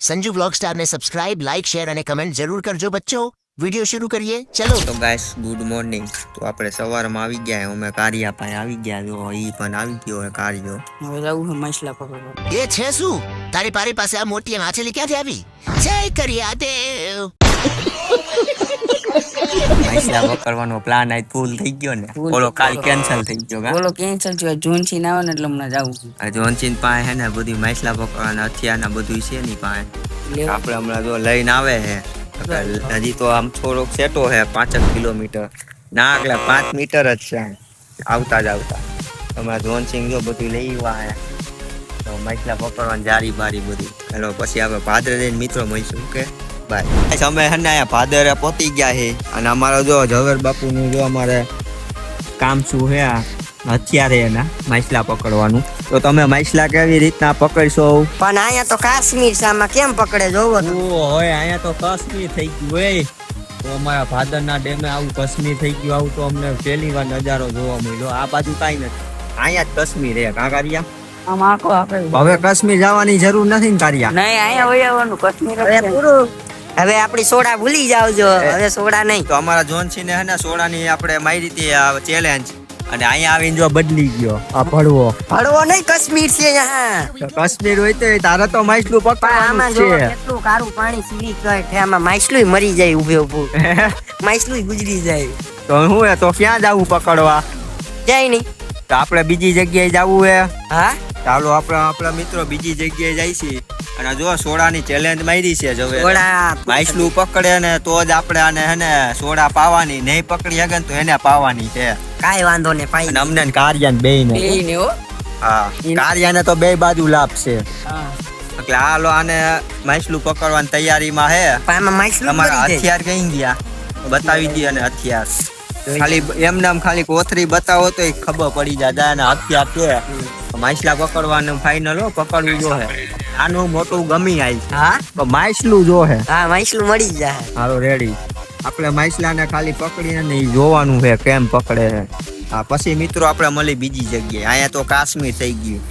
Sanju vlog star ने subscribe like share અને comment જરૂર કરજો બચ્ચો વિડિયો શરૂ કરીએ ચલો તો ગાઈસ ગુડ મોર્નિંગ તો આપણે સવારમાં આવી ગયા અમે કારિયા પાસે આવી ગયા જો ઈ પણ આવી ગયો હે કારિયો હવે જવું છે માછલા પકડવા એ છે શું તારી પારી પાસે આ મોટી માછલી ક્યાંથી આવી જય કરિયા દેવ માછલા પકડવાનો પ્લાન આજ ફૂલ થઈ ગયો ને ઓલો કાલ કેન્સલ થઈ ગયો કા બોલો કેન્સલ થયો જોનથી ના આવે ને એટલે હમણાં જાવું છું આ જોનચીન પાસે હે ને બધી માછલા પકડવાના હથિયારના બધું છે ની પાસે લેવા. આપણે હમણાં જો લઈને આવે હે હજી તો આમ થોડોક સેટો હે 5 કિલોમીટર ના એટલે 5 મીટર જ છે આવતા જ આવતા હમણાં જોનસિંહ જો બધું લઈ આવ્યા હે તો માછલા પકડવાની જારી બારી બધું હેલો પછી આપણે ભાદરે જઈને મિત્રો મળીશું કે બાય અમે હે ને અહીંયા ભાદરે પહોંચી ગયા છે અને અમારો જો ઝવેર બાપુનું જો અમારે કામ શું હે આ હથિયાર હે એના માછલા પકડવાનું તો તમે માછલા કેવી રીતના પકડશો પણ અહીંયા તો કાશ્મીર છે આમાં કેમ પકડે જોવો તો. હોય અહીંયા તો કાશ્મીર થઈ ગયું હોય તો અમારા ભાદરના ડેમે આવું કાશ્મીર થઈ ગયું આવું તો અમને પહેલી વાર નજારો જોવા મળ્યો આ બાજુ કાંઈ નથી અહીંયા જ કાશ્મીર હે કાંકરિયા આમ આખો આપણે હવે કાશ્મીર જવાની જરૂર નથી ને કારિયા નહીં અહીંયા હોય આવવાનું કાશ્મીર હવે પૂરું હવે આપણી સોડા ભૂલી જાવજો હવે સોડા નહીં તો અમારા જોનસિંહ ને હે ને સોડાની આપણે મારી હતી આ ચેલેન્જ અને અહીંયા આવીને જો બદલી ગયો આ પડવો ભળવો નહીં કાશ્મીર છે અહીંયા તો કાશ્મીર હોય તો તારે તો માછલું પણ આમાં જો પકડવાનું છે કેટલું કારું પાણી સીરી ગયે છે આમાં માછલું મરી જાય ઉભે ઉભું માછલું ગુજરી જાય તો હું હે તો ક્યાં જવું પકડવા જાય નહીં તો આપણે બીજી જગ્યાએ જવું હે હા ચાલો આપણા મિત્રો બીજી જગ્યાએ જાય છે અને જો સોડાની ચેલેન્જ મારી છે હવે સોડા માછલું પકડે ને તો જ આપણે આને હે ને સોડા પાવાની નહીં પકડી શકે ને તો એને પાવાની છે કાઈ વાંધો ને પાઈ અને અમને કારિયાને બેયને ને હો હા કારિયાને તો બે બાજુ લાભ છે હા એટલે હાલો આને માછલું પકડવાની તૈયારીમાં હે પણ આમાં માછલું તમારા મરી જાય હથિયાર કઈ ગયા બતાવી દઈએ અને હથિયાર ખાલી એમને આમ ખાલી કોથરી બતાવો તો ખબર પડી જાય ને હથિયાર કે માછલા પકડવાનું ફાઇનલ હો પકડવું જો હે આનું મોટું ગમી આવી હા તો માછલું જો હે હા માછલું મળી જાય હાલો રેડી આપણે માછલાને ખાલી પકડીને ને ઈ જોવાનું છે કેમ પકડે છે હા પછી મિત્રો આપણે મળી બીજી જગ્યાએ અહીંયા તો કાશ્મીર થઈ ગયું